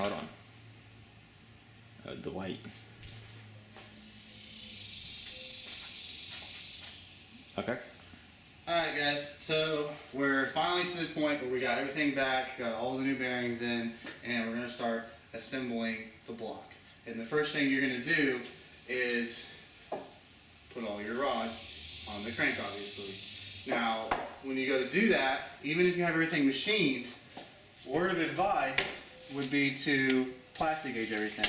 Hold on. The white. Okay. Alright guys, so we're finally to the point where we got everything back, got all the new bearings in, and we're going to start assembling the block. And the first thing you're going to do is put all your rods on the crank, obviously. Now, when you go to do that, even if you have everything machined, word of advice would be to plastic gauge everything.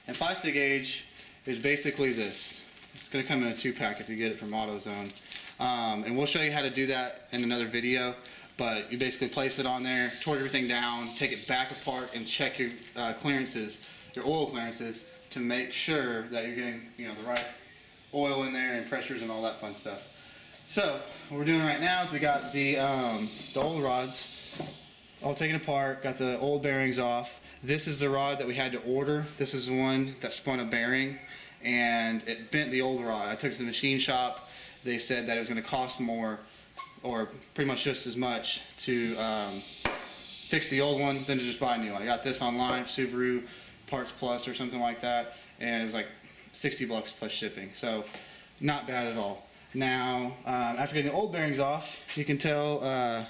And plastic gauge is basically this. It's going to come in a 2-pack if you get it from AutoZone. And we'll show you how to do that in another video, but you basically place it on there, torque everything down, take it back apart, and check your clearances, your oil clearances, to make sure that you're getting, the right oil in there and pressures and all that fun stuff. So what we're doing right now is we got the old rods all taken apart, got the old bearings off. This is the rod that we had to order. This is the one that spun a bearing and it bent the old rod. I took it to the machine shop. They said that it was going to cost more, or pretty much just as much, to fix the old one than to just buy a new one. I got this online, Subaru Parts Plus or something like that, and it was like $60 plus shipping. So not bad at all. Now, after getting the old bearings off, you can tell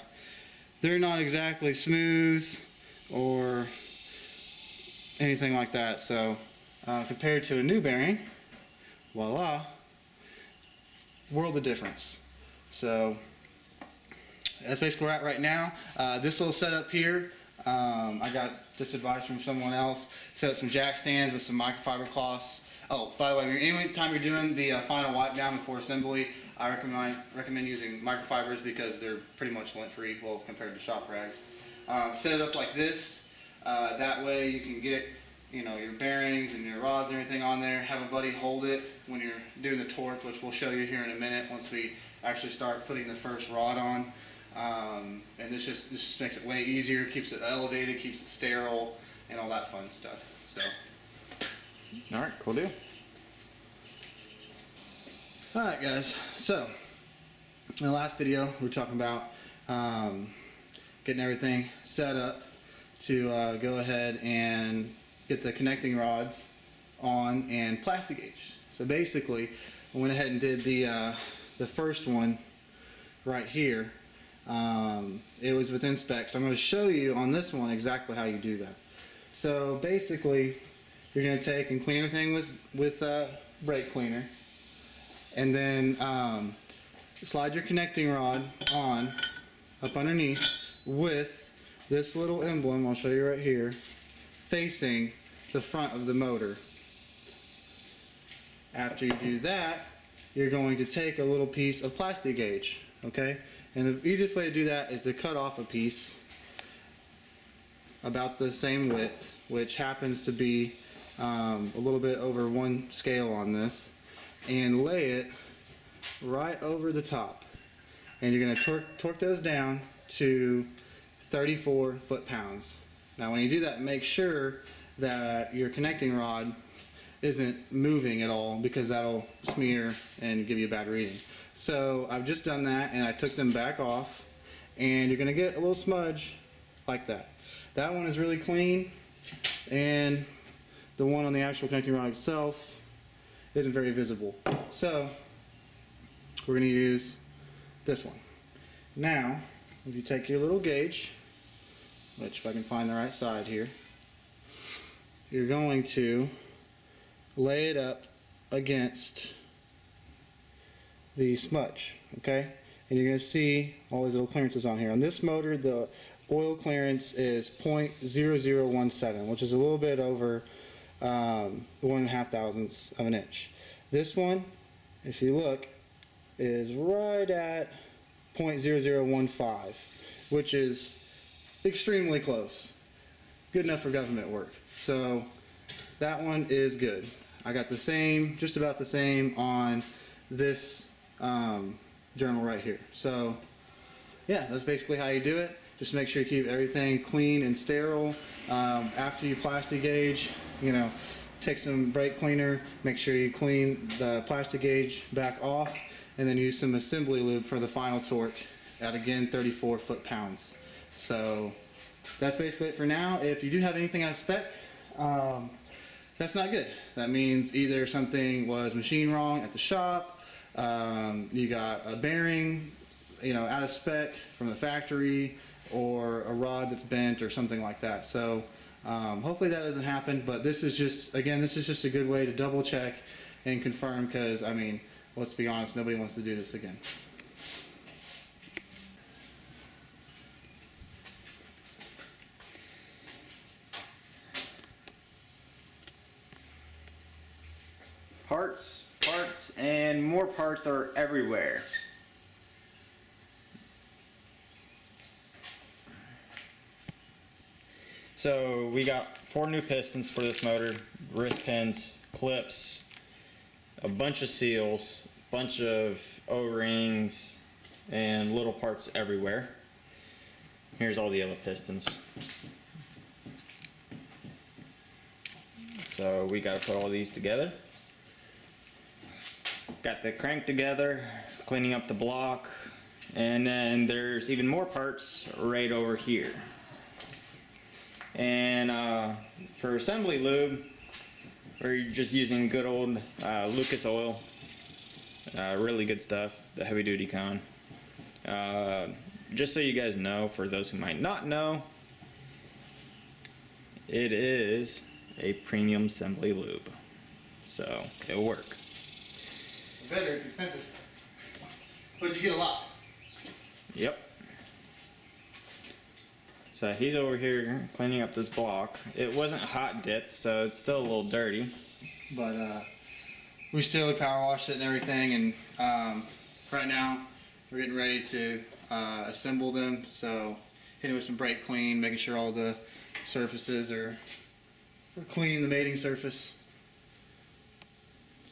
they're not exactly smooth or anything like that. So compared to a new bearing, voila, world of difference. So that's basically where we're at right now. This little setup here, I got this advice from someone else. Set up some jack stands with some microfiber cloths. Oh, by the way, anytime you're doing the final wipe down before assembly, I recommend using microfibers because they're pretty much lint-free, well, compared to shop rags. Set it up like this. That way you can get your bearings and your rods and everything on there. Have a buddy hold it when you're doing the torque, which we'll show you here in a minute once we actually start putting the first rod on. And this just makes it way easier, keeps it elevated, keeps it sterile, and all that fun stuff. So, all right, cool deal. all right, guys. So, in the last video, we were talking about getting everything set up to go ahead and get the connecting rods on and plastic gauge. So basically, I went ahead and did the first one right here. It was within specs. I'm going to show you on this one exactly how you do that. So basically, you're going to take and clean everything with brake cleaner, and then slide your connecting rod on up underneath with this little emblem. I'll show you right here, facing the front of the motor. After you do that, you're going to take a little piece of plastic gauge, okay? And the easiest way to do that is to cut off a piece about the same width, which happens to be a little bit over 1 scale on this, and lay it right over the top. And you're going to torque those down to 34 foot-pounds. Now when you do that, make sure that your connecting rod isn't moving at all, because that'll smear and give you a bad reading. So I've just done that, and I took them back off, and you're going to get a little smudge like that. That one is really clean, and the one on the actual connecting rod itself isn't very visible. So we're going to use this one. Now, if you take your little gauge, which if I can find the right side here, you're going to lay it up against the smudge, okay? And you're going to see all these little clearances on here. On this motor, the oil clearance is 0.0017, which is a little bit over 1.5 thousandths of an inch. This one, if you look, is right at 0.0015, which is extremely close. Good enough for government work. So that one is good. I got the same, just about the same on this journal right here. So yeah, that's basically how you do it. Just make sure you keep everything clean and sterile. After you plastic gauge, take some brake cleaner, make sure you clean the plastic gauge back off, and then use some assembly lube for the final torque at, again, 34 foot-pounds. So that's basically it for now. If you do have anything out of spec, that's not good. That means either something was machined wrong at the shop, you got a bearing, out of spec from the factory, or a rod that's bent or something like that. So hopefully that doesn't happen, but this is just a good way to double check and confirm, because I mean, let's be honest, nobody wants to do this again. Parts, and more parts are everywhere. So we got 4 new pistons for this motor, wrist pins, clips, a bunch of seals, a bunch of O-rings, and little parts everywhere. Here's all the other pistons. So we got to put all these together. Got the crank together, cleaning up the block, and then there's even more parts right over here. And for assembly lube, we're just using good old Lucas oil. Really good stuff, the heavy duty kind. Just so you guys know, for those who might not know, it is a premium assembly lube, so it'll work. Better, it's expensive, but you get a lot. Yep. So he's over here cleaning up this block. It wasn't hot dipped, so it's still a little dirty. But we still power washed it and everything, and right now we're getting ready to assemble them. So hitting with some brake clean, making sure all the surfaces are clean, the mating surface.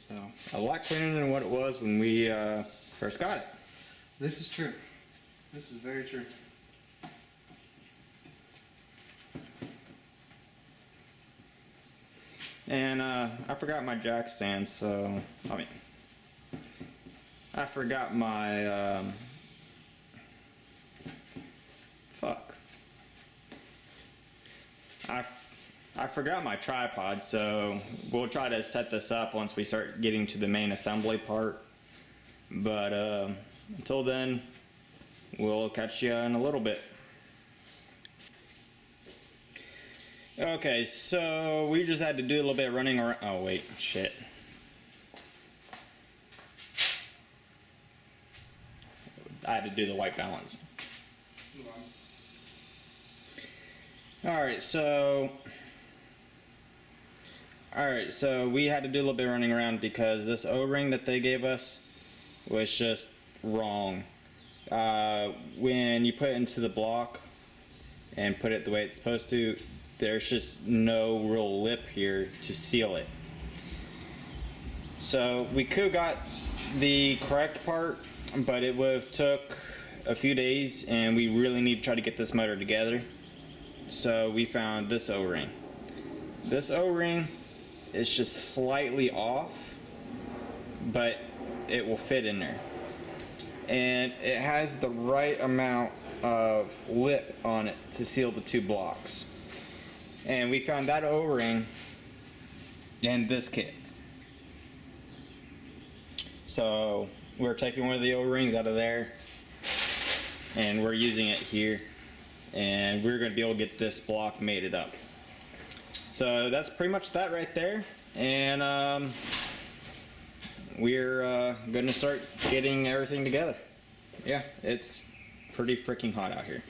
So a lot cleaner than what it was when we first got it. this is true. This is very true. And I forgot my jack stand, so I forgot my I forgot my tripod, so we'll try to set this up once we start getting to the main assembly part. But until then, we'll catch you in a little bit. Okay, so we just had to do a little bit of running around. Oh wait, shit. I had to do the white balance. Alright, so we had to do a little bit of running around because this O-ring that they gave us was just wrong. When you put it into the block and put it the way it's supposed to, there's just no real lip here to seal it. So we could have got the correct part, but it would have took a few days, and we really need to try to get this motor together. So we found this O-ring. This O-ring is just slightly off, but it will fit in there. And it has the right amount of lip on it to seal the 2 blocks. And we found that O-ring in this kit. So we're taking one of the O-rings out of there, and we're using it here, and we're going to be able to get this block mated up. So that's pretty much that right there, and we're going to start getting everything together. Yeah, it's pretty freaking hot out here.